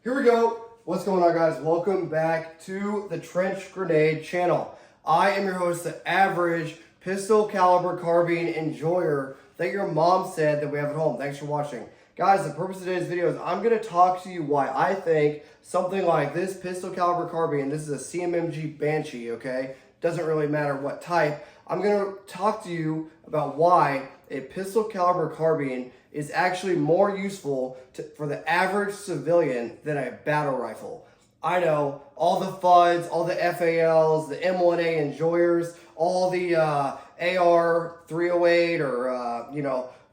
Here we go. What's going on, guys? Welcome back to the Trench Grenade channel. I am your host, the average pistol caliber carbine enjoyer that your mom said that we have at home. Thanks for watching. Guys, the purpose of today's video is I'm going to talk to you why I think something like this pistol caliber carbine, this is a CMMG Banshee, okay? Doesn't really matter what type. I'm going to talk to you about why a pistol caliber carbine is actually more useful for the average civilian than a battle rifle. I know all the FUDs, all the FALs, the M1A enjoyers, all the AR 308 or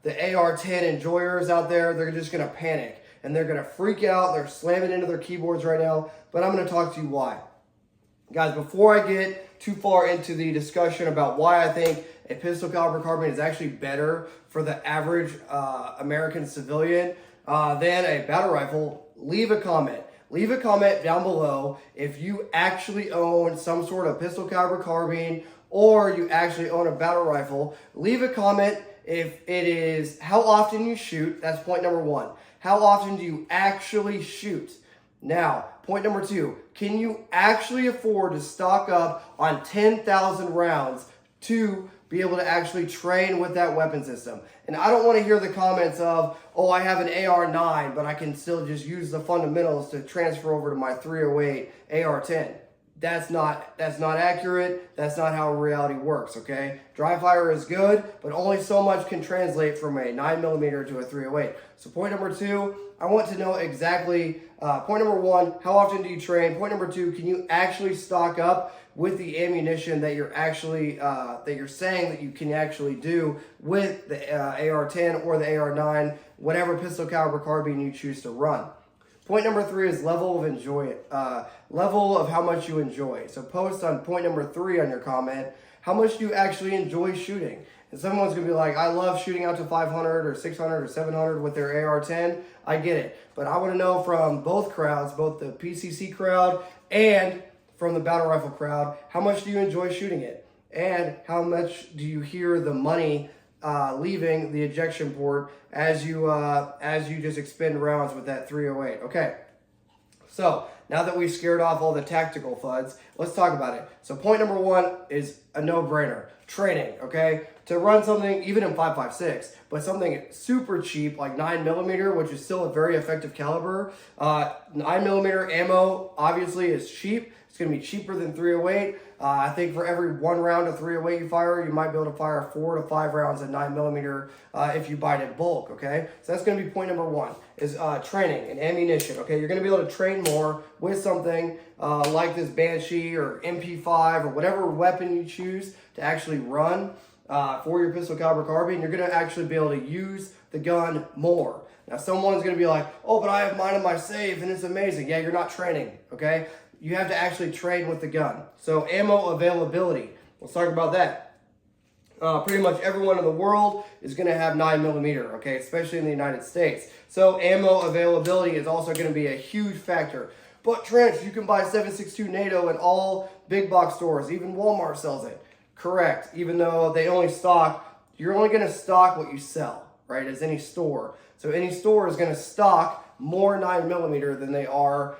the AR 10 enjoyers out there, they're just gonna panic and they're gonna freak out. They're slamming into their keyboards right now, but I'm gonna talk to you why. Guys, before I get too far into the discussion about why I think a pistol caliber carbine is actually better for the average American civilian than a battle rifle, leave a comment. Leave a comment down below if you actually own some sort of pistol caliber carbine or you actually own a battle rifle. Leave a comment if it is how often you shoot. That's point number one. How often do you actually shoot? Now, point number two, can you actually afford to stock up on 10,000 rounds to be able to actually train with that weapon system? And I don't want to hear the comments of, oh, I have an AR-9, but I can still just use the fundamentals to transfer over to my 308 AR-10. That's not accurate. That's not how reality works, okay? Dry fire is good, but only so much can translate from a 9mm to a 308. So point number two, I want to know exactly, point number one, how often do you train? Point number two, can you actually stock up with the ammunition that you're actually, that you're saying that you can actually do with the AR-10 or the AR-9, whatever pistol caliber carbine you choose to run. Point number three is level of how much you enjoy. So post on point number three on your comment, how much do you actually enjoy shooting? And someone's gonna be like, I love shooting out to 500 or 600 or 700 with their AR-10. I get it. But I wanna know from both crowds, both the PCC crowd and from the battle rifle crowd, how much do you enjoy shooting it? And how much do you hear the money leaving the ejection port as you just expend rounds with that 308. Okay, so now that we've scared off all the tactical FUDs, let's talk about it. So point number one is a no-brainer. Training, okay? To run something, even in 5.56, but something super cheap like 9mm, which is still a very effective caliber. 9mm ammo obviously is cheap. It's gonna be cheaper than 308. I think for every one round of 308 you fire, you might be able to fire 4 to 5 rounds of 9mm if you buy it in bulk, okay? So that's gonna be point number one, is training and ammunition, okay? You're gonna be able to train more with something like this Banshee or MP5 or whatever weapon you choose to actually run for your pistol caliber carbine. You're gonna actually be able to use the gun more. Now someone's gonna be like, oh, but I have mine in my safe and it's amazing. Yeah, you're not training, okay? You have to actually train with the gun. So ammo availability, let's talk about that. Pretty much everyone in the world is gonna have 9mm, okay, especially in the United States. So ammo availability is also gonna be a huge factor. But Trench, you can buy 7.62 NATO in all big box stores, even Walmart sells it. Correct, even though they only stock, you're only gonna stock what you sell, right, as any store. So any store is gonna stock more 9mm than they are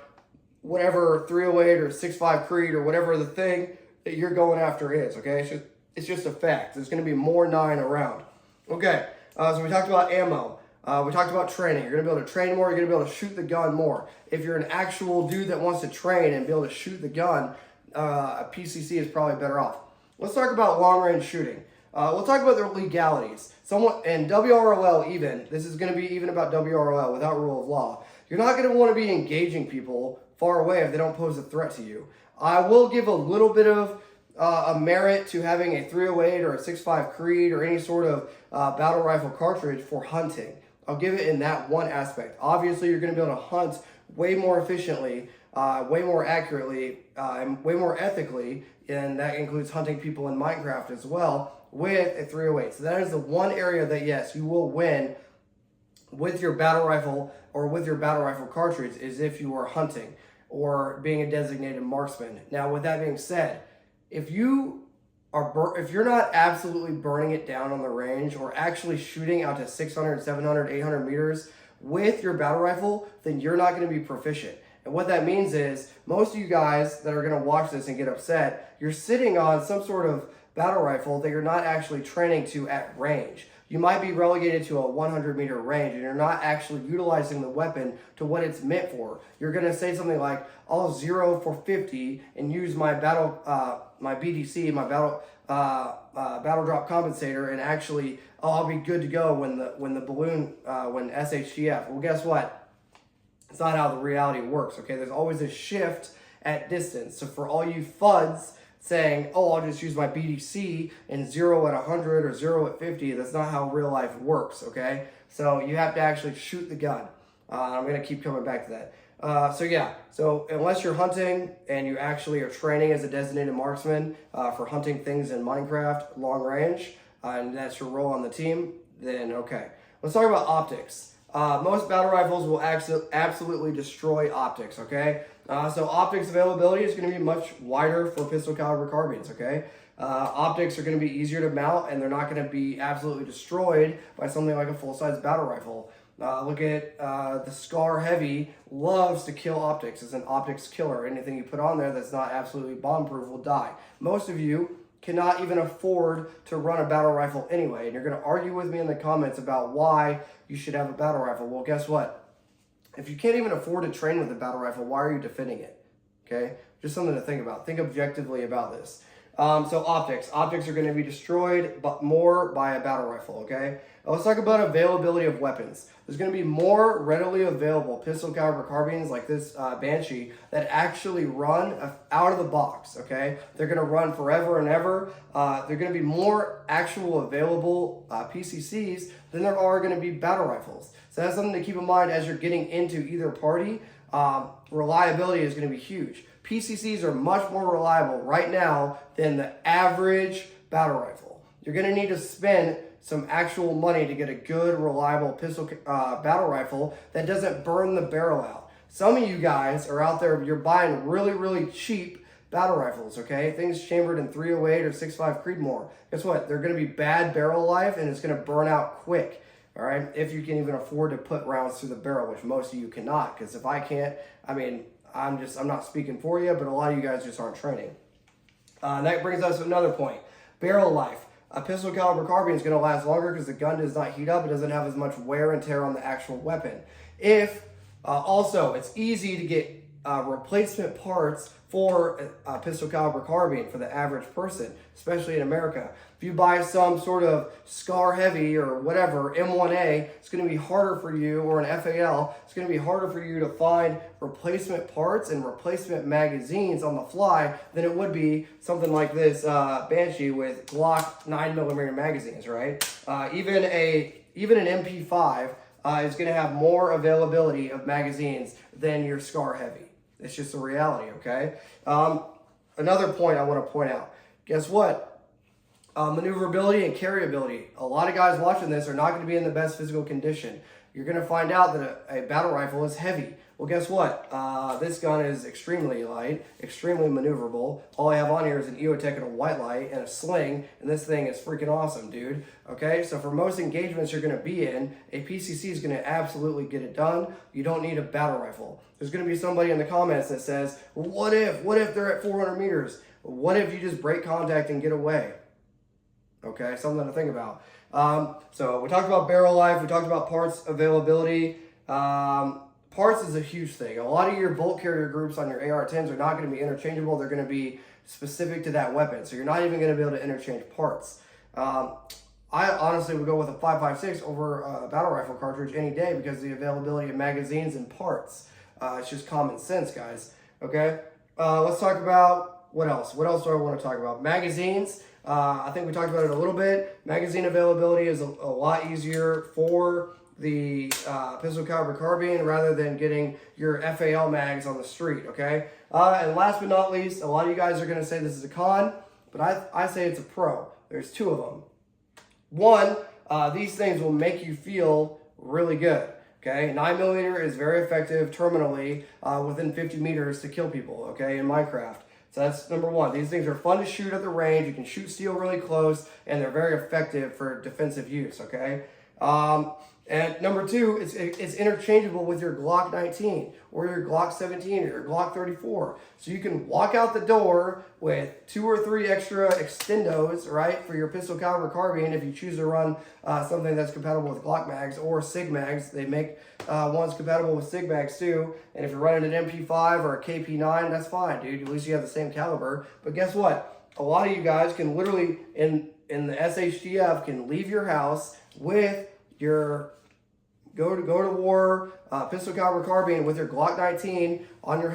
whatever 308 or 6.5 Creed or whatever the thing that you're going after is, okay? It's just a fact. There's gonna be more 9 around. Okay, so we talked about ammo. We talked about training. You're gonna be able to train more, you're gonna be able to shoot the gun more. If you're an actual dude that wants to train and be able to shoot the gun, a PCC is probably better off. Let's talk about long-range shooting. We'll talk about the legalities. And WROL even, this is gonna be even about WROL without rule of law. You're not gonna wanna be engaging people far away if they don't pose a threat to you. I will give a little bit of a merit to having a 308 or a 6.5 Creed or any sort of battle rifle cartridge for hunting. I'll give it in that one aspect. Obviously, you're gonna be able to hunt way more efficiently, way more accurately, and way more ethically, and that includes hunting people in Minecraft as well with a 308. So that is the one area that, yes, you will win with your battle rifle or with your battle rifle cartridge is if you are hunting or being a designated marksman. Now, with that being said, if you're not absolutely burning it down on the range or actually shooting out to 600, 700, 800 meters with your battle rifle, then you're not going to be proficient. And what that means is most of you guys that are going to watch this and get upset, you're sitting on some sort of battle rifle that you're not actually training to at range. You might be relegated to a 100-meter range and you're not actually utilizing the weapon to what it's meant for. You're going to say something like, I'll zero for 50 and use my my BDC, my battle drop compensator, and actually I'll be good to go when the balloon, when SHTF. Well, guess what? It's not how the reality works, okay? There's always a shift at distance. So for all you FUDs saying, oh, I'll just use my BDC and zero at 100 or zero at 50, that's not how real life works, okay? So you have to actually shoot the gun. I'm going to keep coming back to that. So unless you're hunting and you actually are training as a designated marksman for hunting things in Minecraft long range, and that's your role on the team, then okay. Let's talk about optics. Most battle rifles will absolutely destroy optics, okay? So optics availability is going to be much wider for pistol caliber carbines, okay? Optics are going to be easier to mount, and they're not going to be absolutely destroyed by something like a full-size battle rifle. Look at the Scar Heavy loves to kill optics. It's an optics killer. Anything you put on there that's not absolutely bomb-proof will die. Most of you cannot even afford to run a battle rifle anyway, and you're going to argue with me in the comments about why you should have a battle rifle. Well, guess what? If you can't even afford to train with a battle rifle, why are you defending it? Okay? Just something to think about. Think objectively about this. So optics. Optics are going to be destroyed but more by a battle rifle, okay? Now let's talk about availability of weapons. There's going to be more readily available pistol caliber carbines like this Banshee that actually run out of the box, okay? They're going to run forever and ever. They're going to be more actual available PCCs than there are going to be battle rifles. So that's something to keep in mind as you're getting into either party. Reliability is going to be huge. PCCs are much more reliable right now than the average battle rifle. You're going to need to spend some actual money to get a good, reliable pistol battle rifle that doesn't burn the barrel out. Some of you guys are out there, you're buying really, really cheap battle rifles, okay? Things chambered in 308 or 6.5 Creedmoor. Guess what? They're going to be bad barrel life, and it's going to burn out quick, all right? If you can even afford to put rounds through the barrel, which most of you cannot, because if I can't, I mean, I'm not speaking for you, but a lot of you guys just aren't training. That brings us to another point. Barrel life. A pistol caliber carbine is going to last longer because the gun does not heat up. It doesn't have as much wear and tear on the actual weapon. Also, it's easy to get replacement parts for a pistol caliber carbine for the average person, especially in America. If you buy some sort of Scar Heavy or whatever, M1A, it's going to be harder for you, or an FAL, it's going to be harder for you to find replacement parts and replacement magazines on the fly than it would be something like this Banshee with Glock 9mm magazines, right? Even an MP5 is going to have more availability of magazines than your Scar Heavy. It's just a reality, okay? Another point I want to point out. Guess what? Maneuverability and carryability. A lot of guys watching this are not going to be in the best physical condition. You're going to find out that a battle rifle is heavy. Well, guess what? This gun is extremely light, extremely maneuverable. All I have on here is an EOTech and a white light and a sling, and this thing is freaking awesome, dude. Okay, so for most engagements you're going to be in, a PCC is going to absolutely get it done. You don't need a battle rifle. There's going to be somebody in the comments that says, well, what if they're at 400 meters? What if you just break contact and get away? Okay, something to think about. So we talked about barrel life. We talked about parts availability. Parts is a huge thing. A lot of your bolt carrier groups on your AR-10s are not going to be interchangeable. They're going to be specific to that weapon. So you're not even going to be able to interchange parts. I honestly would go with a 5.56 over a battle rifle cartridge any day because of the availability of magazines and parts. It's just common sense, guys. Okay, let's talk about what else. What else do I want to talk about? Magazines. I think we talked about it a little bit. Magazine availability is a lot easier for the pistol caliber carbine rather than getting your FAL mags on the street, okay? And last but not least, a lot of you guys are going to say this is a con, but I say it's a pro. There's two of them. One, these things will make you feel really good, okay? 9mm is very effective terminally within 50 meters to kill people, okay, in Minecraft. So that's number one. These things are fun to shoot at the range. You can shoot steel really close, and they're very effective for defensive use, okay? And number two, it's interchangeable with your Glock 19 or your Glock 17 or your Glock 34. So you can walk out the door with 2 or 3 extra extendos, right, for your pistol caliber carbine if you choose to run something that's compatible with Glock mags or SIG mags. They make ones compatible with SIG mags too. And if you're running an MP5 or a KP9, that's fine, dude. At least you have the same caliber. But guess what? A lot of you guys can literally, in the SHDF, can leave your house with your go to war pistol caliber carbine with your Glock 19 on your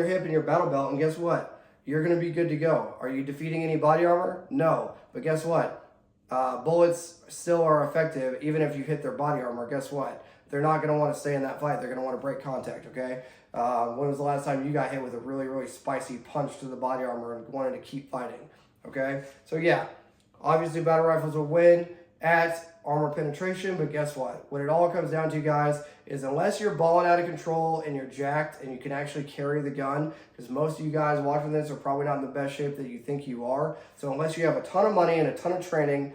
hip and your battle belt, and guess what? You're gonna be good to go. Are you defeating any body armor? No, but guess what? Bullets still are effective even if you hit their body armor. Guess what? They're not gonna want to stay in that fight. They're gonna want to break contact. Okay. When was the last time you got hit with a really spicy punch to the body armor and wanted to keep fighting? Okay. So yeah, obviously battle rifles will win at armor penetration, but guess what? What it all comes down to, guys, is unless you're balling out of control and you're jacked and you can actually carry the gun, because most of you guys watching this are probably not in the best shape that you think you are. So unless you have a ton of money and a ton of training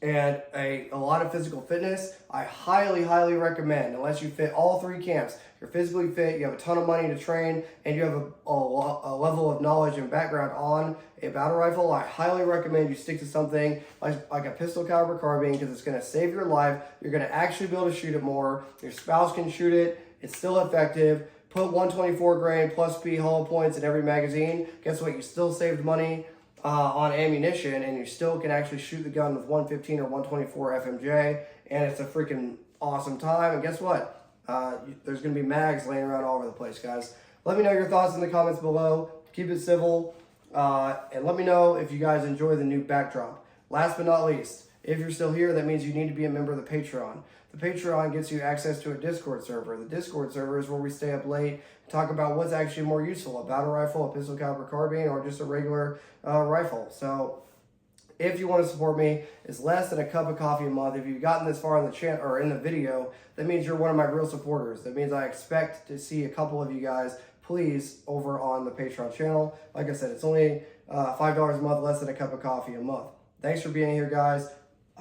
and a lot of physical fitness, I highly recommend, unless you fit all 3 camps, you're physically fit, you have a ton of money to train, and you have a level of knowledge and background on a battle rifle, I highly recommend you stick to something like a pistol caliber carbine, because it's going to save your life. You're going to actually be able to shoot it more. Your spouse can shoot it. It's still effective. Put 124 grain plus P hollow points in every magazine. Guess what? You still saved money on ammunition, and you still can actually shoot the gun with 115 or 124 FMJ, and it's a freaking awesome time. And guess what? There's going to be mags laying around all over the place, guys. Let me know your thoughts in the comments below. Keep it civil, and let me know if you guys enjoy the new backdrop. Last but not least, if you're still here, that means you need to be a member of the Patreon. The Patreon gets you access to a Discord server. The Discord server is where we stay up late, talk about what's actually more useful, a battle rifle, a pistol caliber carbine, or just a regular rifle. So if you want to support me, it's less than a cup of coffee a month. If you've gotten this far in the channel or in the video, that means you're one of my real supporters. That means I expect to see a couple of you guys, please, over on the Patreon channel. Like I said, it's only $5 a month, less than a cup of coffee a month. Thanks for being here, guys.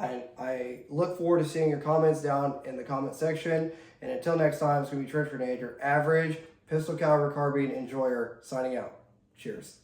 I look forward to seeing your comments down in the comment section. And until next time, it's going to be Trench Grenade, your average pistol caliber carbine enjoyer, signing out. Cheers.